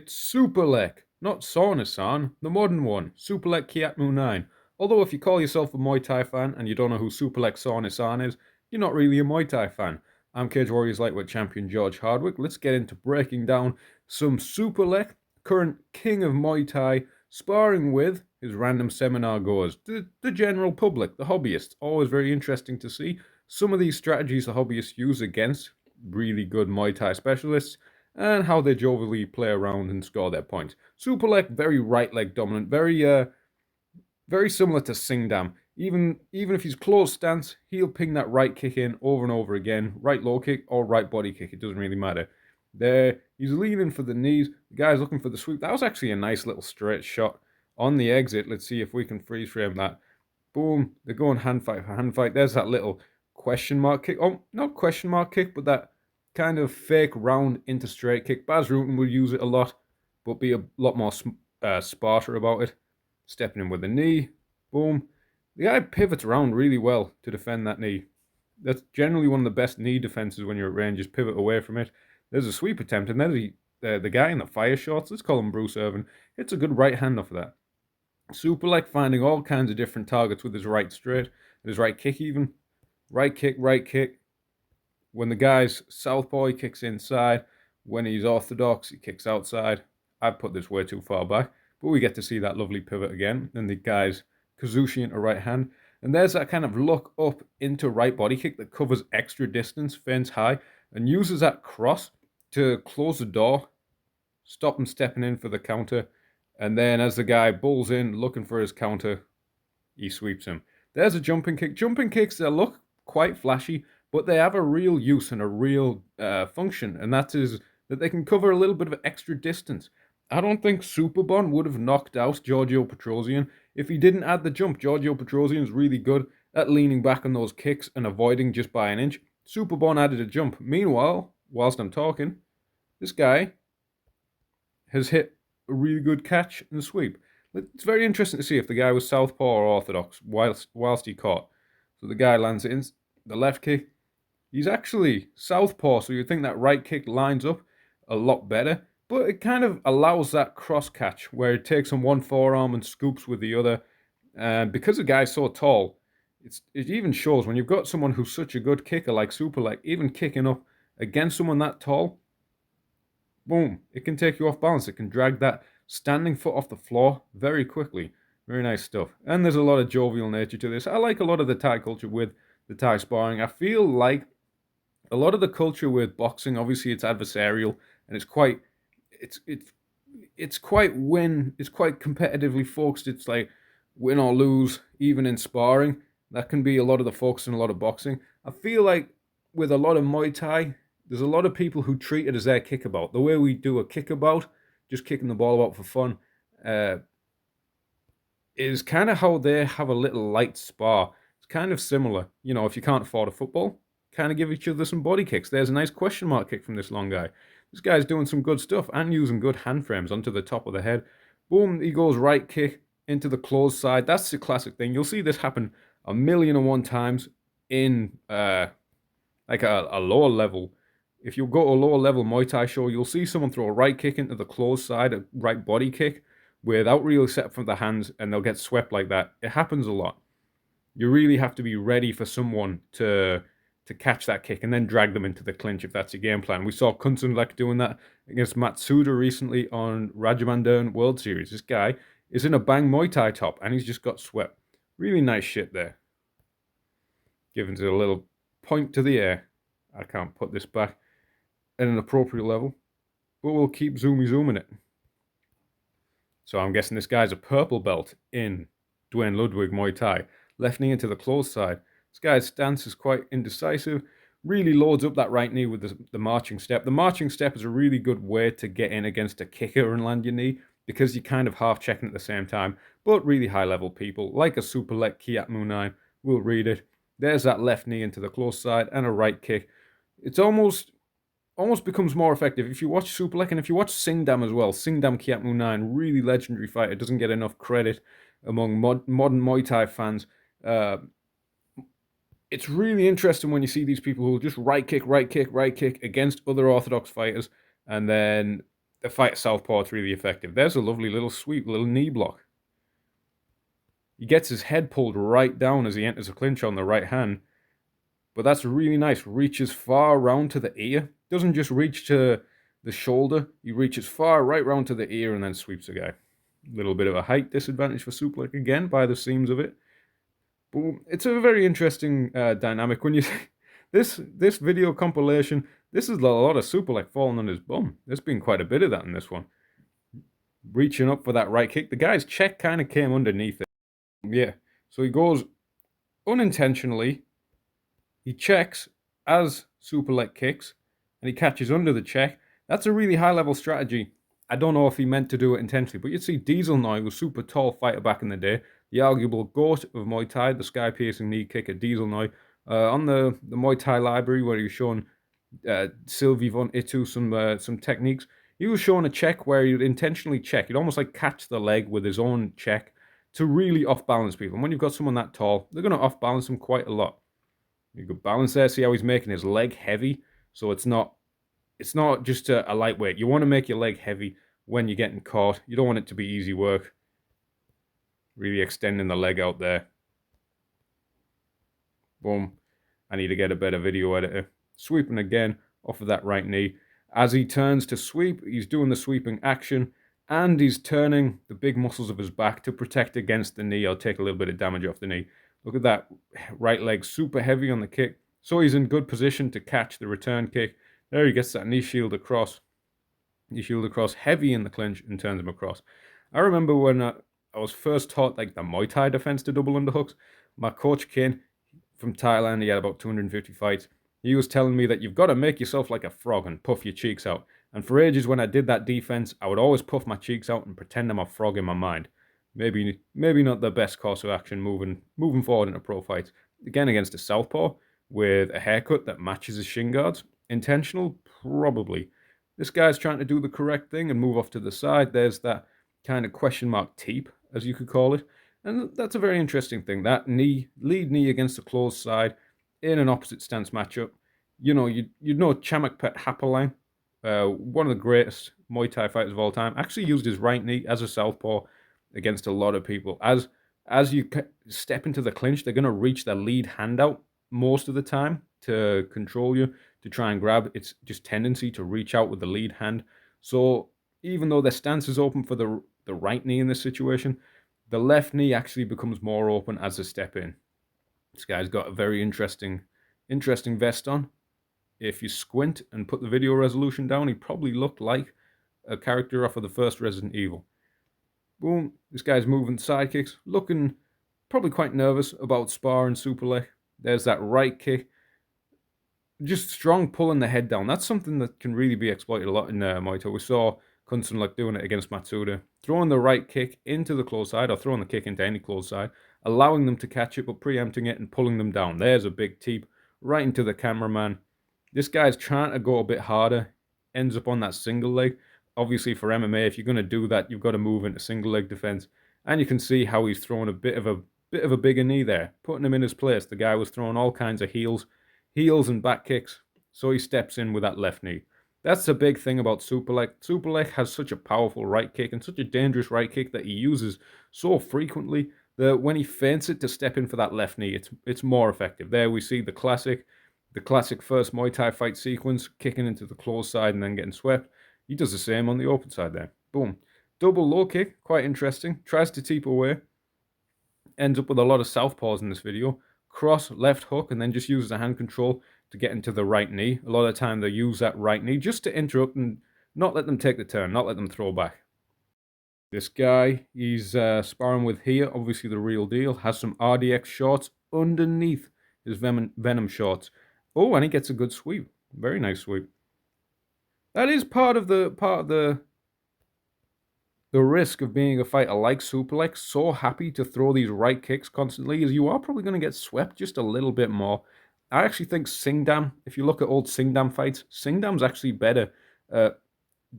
It's Superlek, not Sauna-san, the modern one, Superlek Kiatmu 9. Although if you call yourself a Muay Thai fan and you don't know who Superlek Sauna-san is, you're not really a Muay Thai fan. I'm Cage Warriors Lightweight Champion George Hardwick. Let's get into breaking down some Superlek, current king of Muay Thai, sparring with his random seminar goers. The general public, the hobbyists. Always very interesting to see some of these strategies the hobbyists use against really good Muay Thai specialists, and how they jovially play around and score their points. Superlek, very right leg dominant, very similar to Singdam. Even if he's closed stance, he'll ping that right kick in over and over again, right low kick or right body kick, it doesn't really matter. There, he's leaning for the knees, the guy's looking for the sweep. That was actually a nice little straight shot on the exit. Let's see if we can freeze frame that. Boom, they're going hand fight for hand fight. There's that little question mark kick. Oh, not question mark kick, but that kind of fake round into straight kick. Baz Rutten will use it a lot, but be a lot more sparser about it. Stepping in with the knee. Boom. The guy pivots around really well to defend that knee. That's generally one of the best knee defenses when you're at range, is pivot away from it. There's a sweep attempt, and then the guy in the fire shorts, let's call him Bruce Irvin, hits a good right hand off of that. Superlek finding all kinds of different targets with his right straight, his right kick even. Right kick, right kick. When the guy's southpaw, he kicks inside. When he's orthodox, he kicks outside. I've put this way too far back, but we get to see that lovely pivot again. And the guy's Kazushi into right hand. And there's that kind of look up into right body kick that covers extra distance, feints high, and uses that cross to close the door, stop him stepping in for the counter. And then as the guy bulls in, looking for his counter, he sweeps him. There's a jumping kick. Jumping kicks, they look quite flashy, but they have a real use and a real function, and that is that they can cover a little bit of extra distance. I don't think Superbon would have knocked out Giorgio Petrosian if he didn't add the jump. Giorgio Petrosian is really good at leaning back on those kicks and avoiding just by an inch. Superbon added a jump. Meanwhile, whilst I'm talking, this guy has hit a really good catch and sweep. It's very interesting to see if the guy was southpaw or orthodox whilst he caught. So the guy lands it in the left kick. He's actually southpaw, so you'd think that right kick lines up a lot better, but it kind of allows that cross catch where it takes on one forearm and scoops with the other. And because the guy's so tall, it even shows when you've got someone who's such a good kicker like Superlek, even kicking up against someone that tall, boom, it can take you off balance. It can drag that standing foot off the floor very quickly. Very nice stuff. And there's a lot of jovial nature to this. I like a lot of the Thai culture with the Thai sparring. I feel like a lot of the culture with boxing, obviously it's adversarial and it's quite competitively focused. It's like win or lose, even in sparring. That can be a lot of the focus in a lot of boxing. I feel like with a lot of Muay Thai, there's a lot of people who treat it as their kickabout. The way we do a kickabout, just kicking the ball about for fun, is kind of how they have a little light spar. It's kind of similar. You know, if you can't afford a football, kind of give each other some body kicks. There's a nice question mark kick from this long guy. This guy's doing some good stuff and using good hand frames onto the top of the head. Boom, he goes right kick into the closed side. That's the classic thing. You'll see this happen 1,000,001 times in like a lower level. If you go to a lower level Muay Thai show, you'll see someone throw a right kick into the closed side, a right body kick, without really set from the hands, and they'll get swept like that. It happens a lot. You really have to be ready for someone to catch that kick and then drag them into the clinch if that's your game plan. We saw Clinching doing that against Matsuda recently on Rajamandern World Series. This guy is in a bang Muay Thai top and he's just got swept. Really nice shit there. Giving it a little point to the air. I can't put this back at an appropriate level, but we'll keep zooming it. So I'm guessing this guy's a purple belt in Dwayne Ludwig Muay Thai. Left knee into the closed side. This guy's stance is quite indecisive. Really loads up that right knee with the marching step. The marching step is a really good way to get in against a kicker and land your knee because you're kind of half checking at the same time. But really high level people, like a Superlek Kiatmu 9, will read it. There's that left knee into the closed side and a right kick. It's almost becomes more effective. If you watch Superlek and if you watch Singdam as well, Singdam Kiatmu 9, really legendary fighter, doesn't get enough credit among modern Muay Thai fans. It's really interesting when you see these people who just right kick against other orthodox fighters and then the fight southpaw, it's really effective. There's a lovely little sweep, little knee block. He gets his head pulled right down as he enters a clinch on the right hand. But that's really nice. Reaches far round to the ear. Doesn't just reach to the shoulder. He reaches far right round to the ear and then sweeps the guy. Little bit of a height disadvantage for Superlek again by the seams of it. But it's a very interesting dynamic when you this video compilation. This is a lot of Superlek falling on his bum. There's been quite a bit of that in this one. Reaching up for that right kick. The guy's check kind of came underneath it. Yeah. So he goes unintentionally. He checks as Superlek kicks, and he catches under the check. That's a really high-level strategy. I don't know if he meant to do it intentionally, but you'd see Diesel Noy was super tall fighter back in the day. The arguable goat of Muay Thai, the sky-piercing knee kicker, Diesel Noy. On the Muay Thai library where he was showing Sylvie von Itu some techniques, he was showing a check where he'd intentionally check. He'd almost like catch the leg with his own check to really off-balance people. And when you've got someone that tall, they're going to off-balance them quite a lot. You good balance there. See how he's making his leg heavy, so it's not just a lightweight. You want to make your leg heavy when you're getting caught. You don't want it to be easy work. Really extending the leg out there. Boom. I need to get a better video editor. Sweeping again off of that right knee. As he turns to sweep, he's doing the sweeping action, and he's turning the big muscles of his back to protect against the knee. I'll take a little bit of damage off the knee. Look at that right leg super heavy on the kick. So he's in good position to catch the return kick. There he gets that knee shield across. Knee shield across heavy in the clinch and turns him across. I remember when I was first taught like the Muay Thai defense to double underhooks. My coach Ken from Thailand, he had about 250 fights. He was telling me that you've got to make yourself like a frog and puff your cheeks out. And for ages when I did that defense, I would always puff my cheeks out and pretend I'm a frog in my mind. Maybe not the best course of action moving forward into pro fights. Again, against a southpaw with a haircut that matches his shin guards. Intentional? Probably. This guy's trying to do the correct thing and move off to the side. There's that kind of question mark teep, as you could call it. And that's a very interesting thing. That lead knee against the closed side in an opposite stance matchup. You know Chamakpet Hapalang, one of the greatest Muay Thai fighters of all time, actually used his right knee as a southpaw against a lot of people. As you step into the clinch, they're going to reach their lead hand out most of the time to control you, to try and grab. It's just tendency to reach out with the lead hand. So even though their stance is open for the right knee in this situation, the left knee actually becomes more open as they step in. This guy's got a very interesting vest on. If you squint and put the video resolution down, he probably looked like a character off of the first Resident Evil. Boom, this guy's moving sidekicks, looking probably quite nervous about sparring Superlek. There's that right kick. Just strong pulling the head down. That's something that can really be exploited a lot in Muay Thai. We saw Clinching doing it against Matsuda. Throwing the right kick into the close side, or throwing the kick into any close side, allowing them to catch it, but preempting it and pulling them down. There's a big teep right into the cameraman. This guy's trying to go a bit harder. Ends up on that single leg. Obviously, for MMA, if you're going to do that, you've got to move into single leg defense. And you can see how he's throwing a bit of a bigger knee there, putting him in his place. The guy was throwing all kinds of heels and back kicks. So he steps in with that left knee. That's the big thing about Superlek. Superlek has such a powerful right kick and such a dangerous right kick that he uses so frequently that when he feints it to step in for that left knee, it's more effective. There we see the classic first Muay Thai fight sequence, kicking into the closed side and then getting swept. He does the same on the open side there. Boom. Double low kick, quite interesting. Tries to teep away. Ends up with a lot of southpaws in this video. Cross, left hook, and then just uses the hand control to get into the right knee. A lot of the time they use that right knee just to interrupt and not let them take the turn, not let them throw back. This guy he's sparring with here, obviously the real deal, has some RDX shorts underneath his Venom shorts. Oh, and he gets a good sweep. Very nice sweep. That is part of the risk of being a fighter like Superlek, so happy to throw these right kicks constantly, is you are probably going to get swept just a little bit more. I actually think Singdam, if you look at old Singdam fights, Singdam's actually better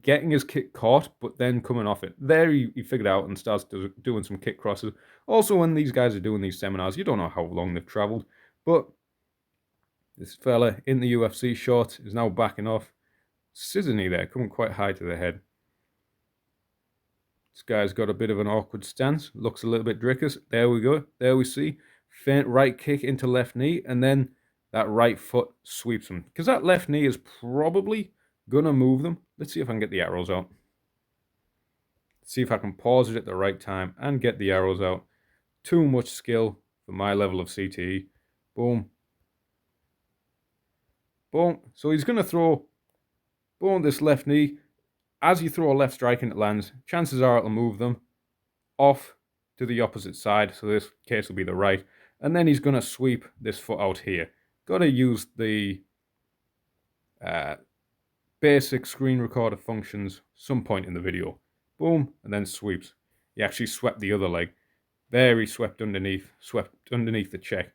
getting his kick caught, but then coming off it. There he figured out and starts doing some kick crosses. Also, when these guys are doing these seminars, you don't know how long they've traveled, but this fella in the UFC short is now backing off. Scissor knee there, coming quite high to the head. This guy's got a bit of an awkward stance. Looks a little bit drickus. There we go. There we see. Feint right kick into left knee, and then that right foot sweeps him. Because that left knee is probably going to move them. Let's see if I can get the arrows out. See if I can pause it at the right time and get the arrows out. Too much skill for my level of CTE. Boom. Boom. So he's going to throw, boom, this left knee. As you throw a left strike and it lands, chances are it'll move them off to the opposite side. So this case will be the right. And then he's going to sweep this foot out here. Got to use the basic screen recorder functions some point in the video. Boom, and then sweeps. He actually swept the other leg. There he swept underneath the check.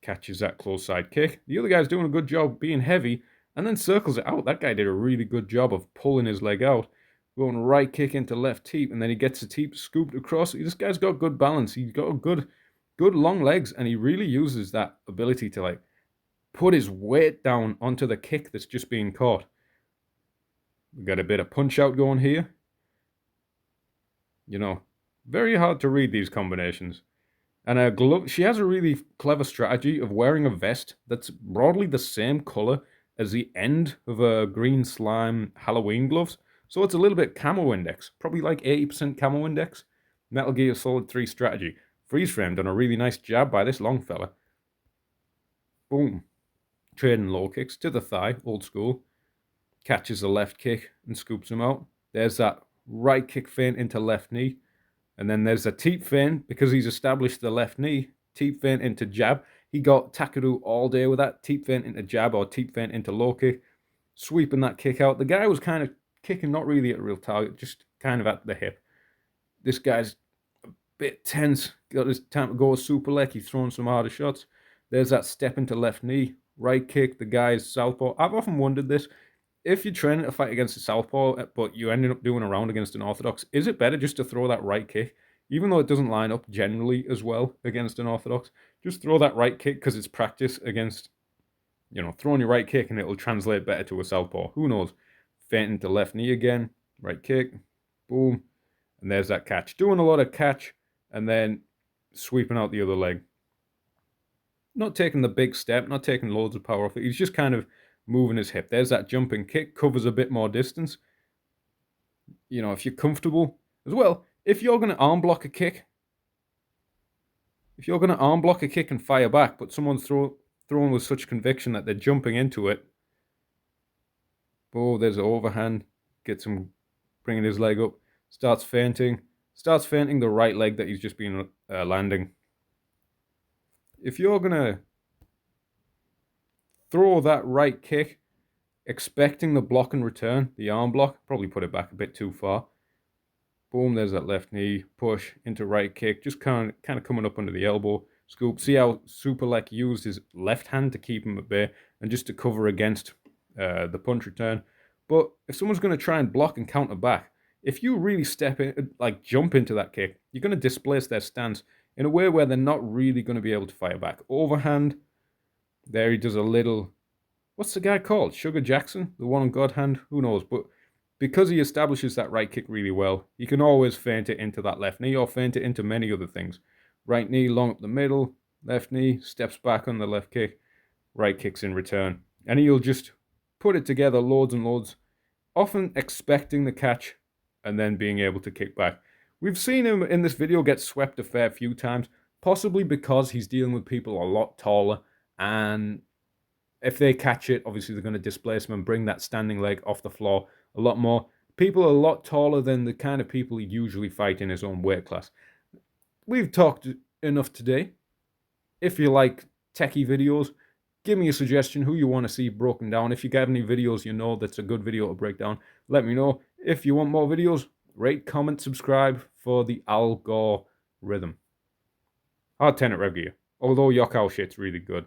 Catches that close side kick. The other guy's doing a good job being heavy and then circles it out. That guy did a really good job of pulling his leg out. Going right kick into left teep, and then he gets the teep scooped across. This guy's got good balance. He's got good long legs, and he really uses that ability to like put his weight down onto the kick that's just being caught. We got a bit of punch out going here. You know, very hard to read these combinations. And a glove, she has a really clever strategy of wearing a vest that's broadly the same color as the end of a green slime Halloween gloves. So it's a little bit camo index, probably like 80% camo index. Metal Gear Solid 3 strategy. Freeze frame done a really nice jab by this long fella. Boom. Trading low kicks to the thigh, old school. Catches the left kick and scoops him out. There's that right kick feint into left knee. And then there's a teep feint because he's established the left knee. Teep feint into jab. He got Takadu all day with that. Teep feint into jab or teep feint into low kick. Sweeping that kick out. The guy was kind of kicking not really at a real target, just kind of at the hip. This guy's a bit tense. Got his time to go with Superlek. He's throwing some harder shots. There's that step into left knee. Right kick. The guy's southpaw. I've often wondered this. If you're training to fight against a southpaw, but you ended up doing a round against an orthodox, is it better just to throw that right kick? Even though it doesn't line up generally as well against an orthodox, just throw that right kick because it's practice against, you know, throwing your right kick and it'll translate better to a southpaw. Who knows? Feint into left knee again. Right kick. Boom. And there's that catch. Doing a lot of catch and then sweeping out the other leg. Not taking the big step, not taking loads of power off it. He's just kind of moving his hip. There's that jumping kick, covers a bit more distance. You know, if you're comfortable as well, if you're going to arm block a kick, and fire back, but someone's throwing with such conviction that they're jumping into it. Oh, there's an overhand. Gets him bringing his leg up. Starts feinting the right leg that he's just been landing. If you're going to throw that right kick, expecting the block and return, the arm block, probably put it back a bit too far. Boom, there's that left knee, push into right kick, just kind of coming up under the elbow, scoop. See how Superlek used his left hand to keep him at bay and just to cover against the punch return. But if someone's going to try and block and counter back, if you really step in, like jump into that kick, you're going to displace their stance in a way where they're not really going to be able to fire back. Overhand, there he does a little, what's the guy called? Sugar Jackson? The one on God hand? Who knows? But because he establishes that right kick really well, he can always feint it into that left knee or feint it into many other things. Right knee, long up the middle, left knee, steps back on the left kick, right kicks in return. And he'll just put it together loads and loads, often expecting the catch and then being able to kick back. We've seen him in this video get swept a fair few times, possibly because he's dealing with people a lot taller, and if they catch it, obviously they're going to displace him and bring that standing leg off the floor a lot more. People are a lot taller than the kind of people he usually fight in his own weight class. We've talked enough today. If you like techie videos, give me a suggestion who you want to see broken down. If you have any videos you know that's a good video to break down, let me know. If you want more videos, rate, comment, subscribe for the algorithm. Hard 10 at Rev Gear, although Yokkao shit's really good.